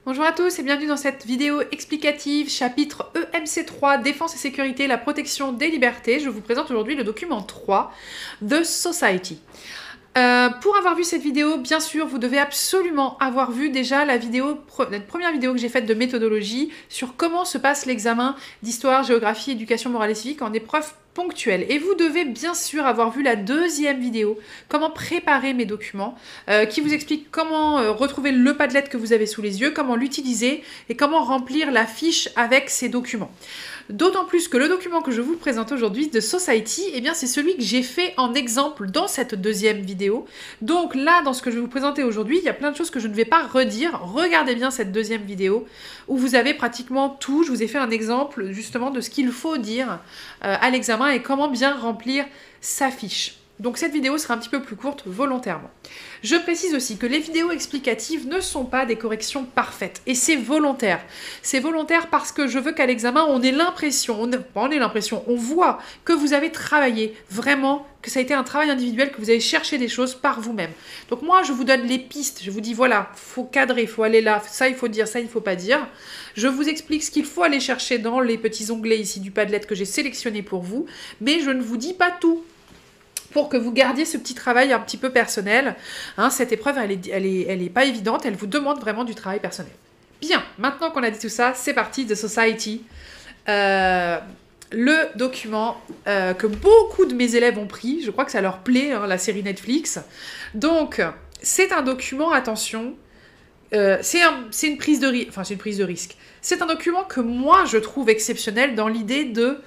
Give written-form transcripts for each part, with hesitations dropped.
Bonjour à tous et bienvenue dans cette vidéo explicative chapitre EMC3 Défense et sécurité, la protection des libertés. Je vous présente aujourd'hui le document 3 The Society. Pour avoir vu cette vidéo, bien sûr, vous devez absolument avoir vu déjà la première vidéo que j'ai faite de méthodologie sur comment se passe l'examen d'histoire, géographie, éducation morale et civique en épreuve ponctuelle. Et vous devez bien sûr avoir vu la deuxième vidéo, comment préparer mes documents, qui vous explique comment retrouver le Padlet que vous avez sous les yeux, comment l'utiliser et comment remplir la fiche avec ces documents. D'autant plus que le document que je vous présente aujourd'hui de Society, eh bien c'est celui que j'ai fait en exemple dans cette deuxième vidéo. Donc là, dans ce que je vais vous présenter aujourd'hui, il y a plein de choses que je ne vais pas redire. Regardez bien cette deuxième vidéo où vous avez pratiquement tout. Je vous ai fait un exemple justement de ce qu'il faut dire à l'examen et comment bien remplir sa fiche. Donc cette vidéo sera un petit peu plus courte volontairement. Je précise aussi que les vidéos explicatives ne sont pas des corrections parfaites et c'est volontaire. C'est volontaire parce que je veux qu'à l'examen on ait l'impression, on voit que vous avez travaillé vraiment, que ça a été un travail individuel, que vous avez cherché des choses par vous-même. Donc moi je vous donne les pistes, je vous dis voilà, faut cadrer, faut aller là, ça il faut dire, ça il faut pas dire. Je vous explique ce qu'il faut aller chercher dans les petits onglets ici du Padlet que j'ai sélectionné pour vous, mais je ne vous dis pas tout. Pour que vous gardiez ce petit travail un petit peu personnel. Hein, cette épreuve, elle est pas évidente, elle vous demande vraiment du travail personnel. Bien, maintenant qu'on a dit tout ça, c'est parti, The Society. Le document que beaucoup de mes élèves ont pris, je crois que ça leur plaît, hein, la série Netflix. Donc, c'est un document, attention, c'est une prise de risque. C'est un document que moi, je trouve exceptionnel dans l'idée de...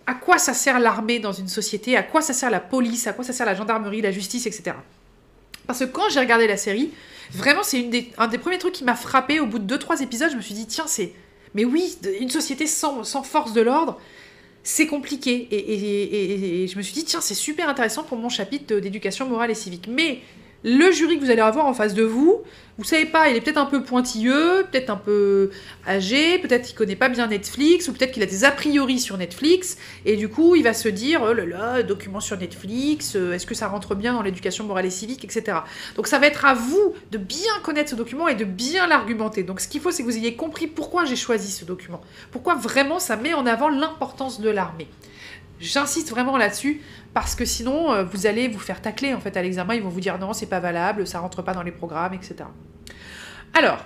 À quoi ça sert l'armée dans une société? À quoi ça sert la police? À quoi ça sert la gendarmerie, la justice, etc. Parce que quand j'ai regardé la série, vraiment, c'est un des premiers trucs qui m'a frappé. Au bout de 2-3 épisodes, je me suis dit, tiens, mais oui, une société sans force de l'ordre, c'est compliqué. Et je me suis dit, tiens, c'est super intéressant pour mon chapitre d'éducation morale et civique. Mais le jury que vous allez avoir en face de vous, vous savez pas, il est peut-être un peu pointilleux, peut-être un peu âgé, peut-être qu'il connaît pas bien Netflix, ou peut-être qu'il a des a priori sur Netflix, et du coup, il va se dire, oh là là, document sur Netflix, est-ce que ça rentre bien dans l'éducation morale et civique, etc. Donc ça va être à vous de bien connaître ce document et de bien l'argumenter. Donc ce qu'il faut, c'est que vous ayez compris pourquoi j'ai choisi ce document, pourquoi vraiment ça met en avant l'importance de l'armée. J'insiste vraiment là-dessus parce que sinon, vous allez vous faire tacler en fait à l'examen. Ils vont vous dire non, c'est pas valable, ça rentre pas dans les programmes, etc. Alors,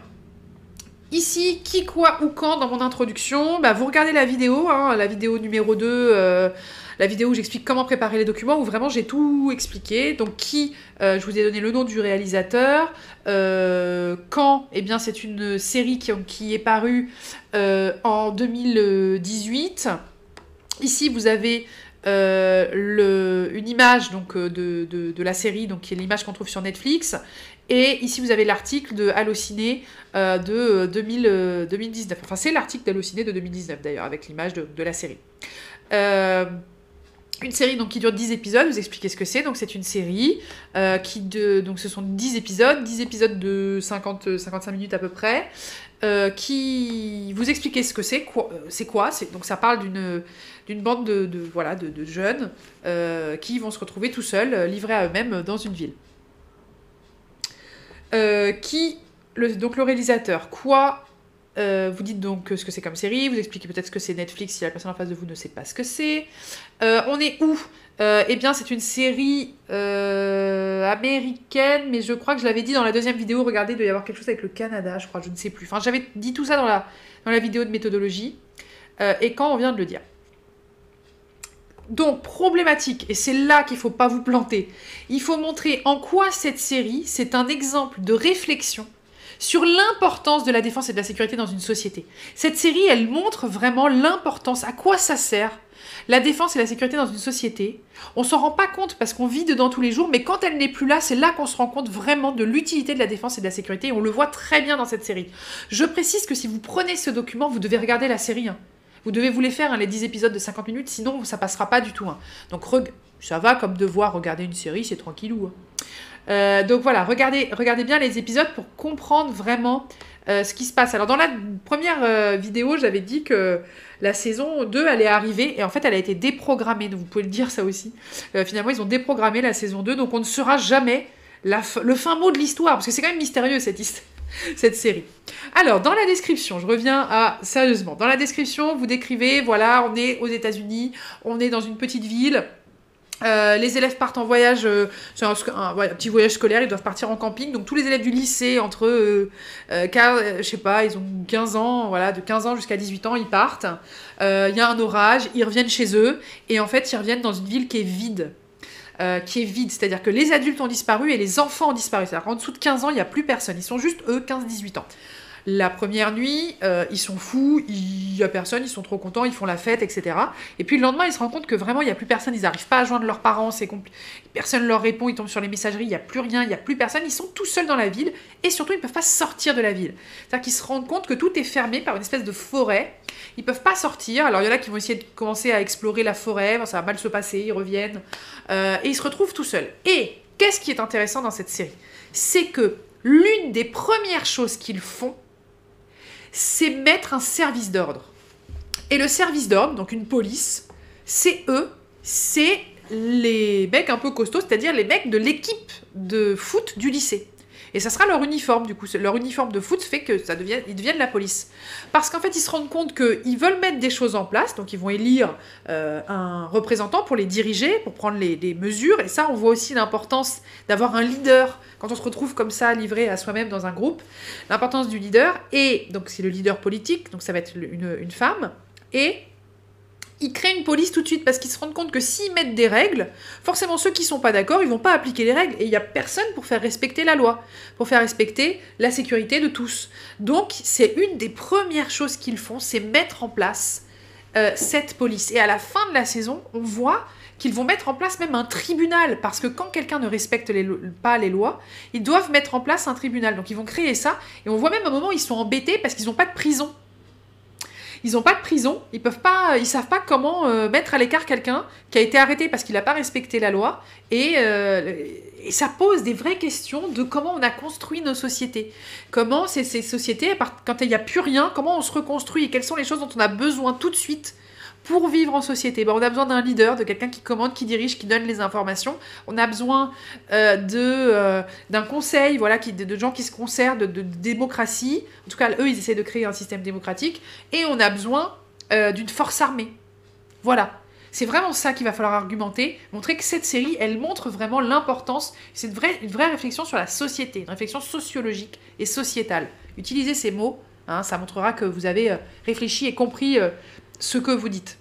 ici, qui, quoi ou quand dans mon introduction, bah, vous regardez la vidéo, hein, la vidéo numéro 2, la vidéo où j'explique comment préparer les documents, où vraiment j'ai tout expliqué. Donc qui, je vous ai donné le nom du réalisateur. Quand, eh bien c'est une série qui est parue en 2018. Ici, vous avez une image donc, de la série, donc, qui est l'image qu'on trouve sur Netflix. Et ici, vous avez l'article de Allociné de 2019. Enfin, c'est l'article d'Allociné de 2019, d'ailleurs, avec l'image de la série. Une série donc, qui dure 10 épisodes, vous expliquez ce que c'est. Donc, c'est une série donc ce sont 10 épisodes de 50-55 minutes à peu près, qui vous expliquez ce que c'est, quoi. Donc, ça parle d'une bande de jeunes qui vont se retrouver tout seuls, livrés à eux-mêmes dans une ville. Donc, le réalisateur, vous dites donc ce que c'est comme série, vous expliquez peut-être ce que c'est Netflix si la personne en face de vous ne sait pas ce que c'est. On est où? Eh bien, c'est une série américaine, mais je crois que je l'avais dit dans la deuxième vidéo. Regardez, il doit y avoir quelque chose avec le Canada, je crois, je ne sais plus. Enfin, j'avais dit tout ça dans la vidéo de méthodologie, et quand on vient de le dire. Donc, problématique, et c'est là qu'il ne faut pas vous planter. Il faut montrer en quoi cette série, c'est un exemple de réflexion sur l'importance de la défense et de la sécurité dans une société. Cette série, elle montre vraiment l'importance, à quoi ça sert, la défense et la sécurité dans une société. On s'en rend pas compte parce qu'on vit dedans tous les jours, mais quand elle n'est plus là, c'est là qu'on se rend compte vraiment de l'utilité de la défense et de la sécurité, et on le voit très bien dans cette série. Je précise que si vous prenez ce document, vous devez regarder la série, hein. Vous devez vous les faire, hein, les 10 épisodes de 50 minutes, sinon ça passera pas du tout. Hein. Donc ça va comme devoir regarder une série, c'est tranquillou. Hein. Donc voilà, regardez bien les épisodes pour comprendre vraiment ce qui se passe. Alors dans la première vidéo, j'avais dit que la saison 2 allait arriver, et en fait elle a été déprogrammée, donc vous pouvez le dire ça aussi. Finalement ils ont déprogrammé la saison 2, donc on ne saura jamais le fin mot de l'histoire, parce que c'est quand même mystérieux cette série. Alors, dans la description, je reviens à... Sérieusement, dans la description, vous décrivez, voilà, on est aux États-Unis, on est dans une petite ville, les élèves partent en voyage, c'est un petit voyage scolaire, ils doivent partir en camping, donc tous les élèves du lycée, entre, je sais pas, ils ont 15 ans, voilà, de 15 ans jusqu'à 18 ans, ils partent, il y a un orage, ils reviennent chez eux, et en fait, ils reviennent dans une ville qui est vide. C'est-à-dire que les adultes ont disparu et les enfants ont disparu. C'est-à-dire qu'en dessous de 15 ans, il n'y a plus personne. Ils sont juste, eux, 15-18 ans. La première nuit, ils sont fous, il n'y a personne, ils sont trop contents, ils font la fête, etc. Et puis le lendemain, ils se rendent compte que vraiment, il n'y a plus personne, ils n'arrivent pas à joindre leurs parents, personne ne leur répond, ils tombent sur les messageries, il n'y a plus rien, il n'y a plus personne, ils sont tout seuls dans la ville, et surtout, ils ne peuvent pas sortir de la ville. C'est-à-dire qu'ils se rendent compte que tout est fermé par une espèce de forêt, ils ne peuvent pas sortir, alors il y en a qui vont essayer de commencer à explorer la forêt, ça va mal se passer, ils reviennent, et ils se retrouvent tout seuls. Et qu'est-ce qui est intéressant dans cette série? C'est que l'une des premières choses qu'ils font, c'est mettre un service d'ordre. Et le service d'ordre, donc une police, c'est les mecs un peu costauds, c'est-à-dire les mecs de l'équipe de foot du lycée. Et ça sera leur uniforme, du coup. Leur uniforme de foot fait que ils deviennent la police. Parce qu'en fait, ils se rendent compte qu'ils veulent mettre des choses en place, donc ils vont élire un représentant pour les diriger, pour prendre les mesures. Et ça, on voit aussi l'importance d'avoir un leader, quand on se retrouve comme ça, livré à soi-même dans un groupe, l'importance du leader. Et donc, c'est le leader politique, donc ça va être une femme. Et ils créent une police tout de suite parce qu'ils se rendent compte que s'ils mettent des règles, forcément ceux qui ne sont pas d'accord, ils ne vont pas appliquer les règles et il n'y a personne pour faire respecter la loi, pour faire respecter la sécurité de tous. Donc c'est une des premières choses qu'ils font, c'est mettre en place cette police. Et à la fin de la saison, on voit qu'ils vont mettre en place même un tribunal, parce que quand quelqu'un ne respecte pas les lois, ils doivent mettre en place un tribunal. Donc ils vont créer ça, et on voit même à un moment où ils sont embêtés parce qu'ils n'ont pas de prison. Ils n'ont pas de prison, ils savent pas comment mettre à l'écart quelqu'un qui a été arrêté parce qu'il n'a pas respecté la loi. Et ça pose des vraies questions de comment on a construit nos sociétés. Comment ces sociétés, quand il n'y a plus rien, comment on se reconstruit et quelles sont les choses dont on a besoin tout de suite pour vivre en société. On a besoin d'un leader, de quelqu'un qui commande, qui dirige, qui donne les informations. On a besoin d'un conseil, voilà, de gens qui se concertent, de démocratie. En tout cas, eux, ils essaient de créer un système démocratique. Et on a besoin d'une force armée. Voilà. C'est vraiment ça qu'il va falloir argumenter, montrer que cette série, elle montre vraiment l'importance. C'est une vraie réflexion sur la société, une réflexion sociologique et sociétale. Utilisez ces mots, hein, ça montrera que vous avez réfléchi et compris ce que vous dites.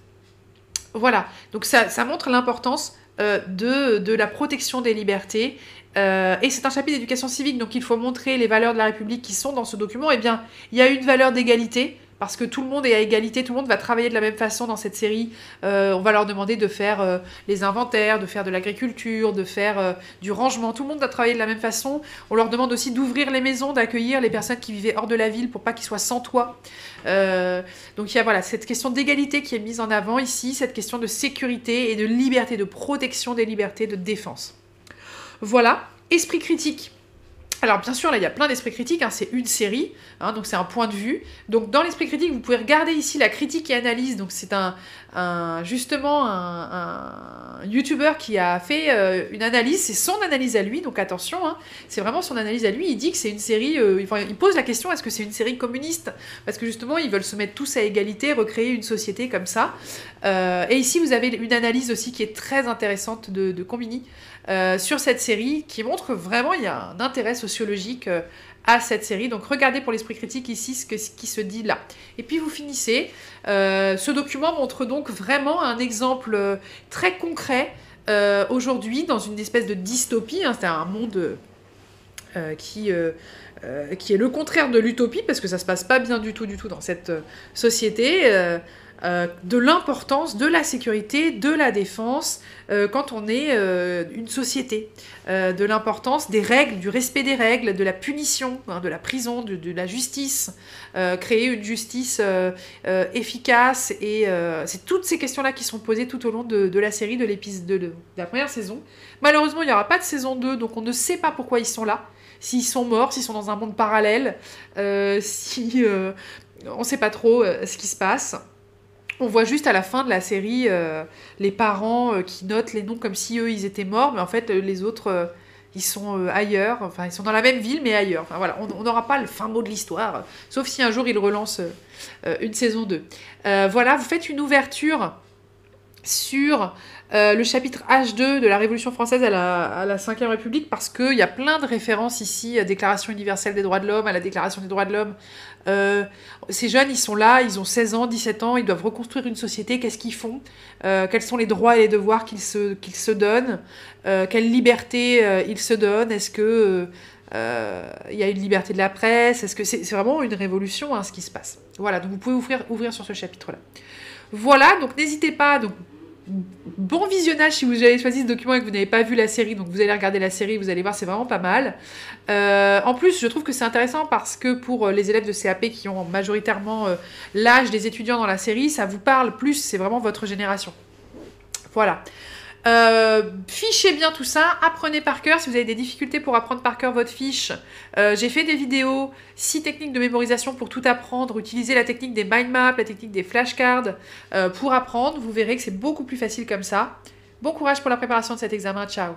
Voilà, donc ça montre l'importance de la protection des libertés. Et c'est un chapitre d'éducation civique, donc il faut montrer les valeurs de la République qui sont dans ce document. Eh bien, il y a une valeur d'égalité, parce que tout le monde est à égalité, tout le monde va travailler de la même façon dans cette série. On va leur demander de faire les inventaires, de faire de l'agriculture, de faire du rangement. Tout le monde va travailler de la même façon. On leur demande aussi d'ouvrir les maisons, d'accueillir les personnes qui vivaient hors de la ville pour pas qu'ils soient sans toit. Donc il y a cette question d'égalité qui est mise en avant ici, cette question de sécurité et de liberté, de protection des libertés, de défense. Voilà, esprit critique. Alors bien sûr, là il y a plein d'esprits critiques, hein, c'est une série, hein, donc c'est un point de vue. Donc dans l'esprit critique, vous pouvez regarder ici la critique et analyse. Donc c'est justement un YouTuber qui a fait une analyse, c'est son analyse à lui, donc attention, hein, c'est vraiment son analyse à lui. Il dit que c'est une série, il pose la question, est-ce que c'est une série communiste? Parce que justement, ils veulent se mettre tous à égalité, recréer une société comme ça. Et ici, vous avez une analyse aussi qui est très intéressante de Combini, sur cette série, qui montre vraiment il y a un intérêt sociologique à cette série. Donc regardez pour l'esprit critique ici ce qui se dit là. Et puis vous finissez. Ce document montre donc vraiment un exemple très concret aujourd'hui dans une espèce de dystopie. Hein, c'est un monde qui est le contraire de l'utopie, parce que ça se passe pas bien du tout dans cette société. De l'importance de la sécurité, de la défense quand on est une société, de l'importance des règles, du respect des règles, de la punition, hein, de la prison, de la justice, créer une justice efficace, et c'est toutes ces questions-là qui sont posées tout au long de la série, de la première saison. Malheureusement, il n'y aura pas de saison 2, donc on ne sait pas pourquoi ils sont là, s'ils sont morts, s'ils sont dans un monde parallèle, on ne sait pas trop ce qui se passe. On voit juste à la fin de la série les parents qui notent les noms comme si eux ils étaient morts, mais en fait les autres ils sont ailleurs, enfin ils sont dans la même ville mais ailleurs. Enfin voilà, on n'aura pas le fin mot de l'histoire, sauf si un jour ils relancent une saison 2. Voilà, vous faites une ouverture sur le chapitre H2 de la Révolution française à la 5e République, parce qu'il y a plein de références ici, Déclaration universelle des droits de l'homme, à la Déclaration des droits de l'homme. Ces jeunes, ils sont là, ils ont 16 ans, 17 ans, ils doivent reconstruire une société, qu'est-ce qu'ils font, quels sont les droits et les devoirs qu'ils se donnent, quelle liberté ils se donnent, est-ce que il y a une liberté de la presse, est-ce que c'est vraiment une révolution, ce qui se passe. Voilà, donc vous pouvez ouvrir sur ce chapitre-là. Voilà, donc n'hésitez pas, donc bon visionnage si vous avez choisi ce document et que vous n'avez pas vu la série, donc vous allez regarder la série, vous allez voir, c'est vraiment pas mal. En plus, je trouve que c'est intéressant parce que pour les élèves de CAP qui ont majoritairement l'âge des étudiants dans la série, ça vous parle plus, c'est vraiment votre génération. Voilà. Fichez bien tout ça, apprenez par cœur. Si vous avez des difficultés pour apprendre par cœur votre fiche, j'ai fait des vidéos, 6 techniques de mémorisation pour tout apprendre. Utilisez la technique des mind maps, la technique des flashcards pour apprendre. Vous verrez que c'est beaucoup plus facile comme ça. Bon courage pour la préparation de cet examen, ciao.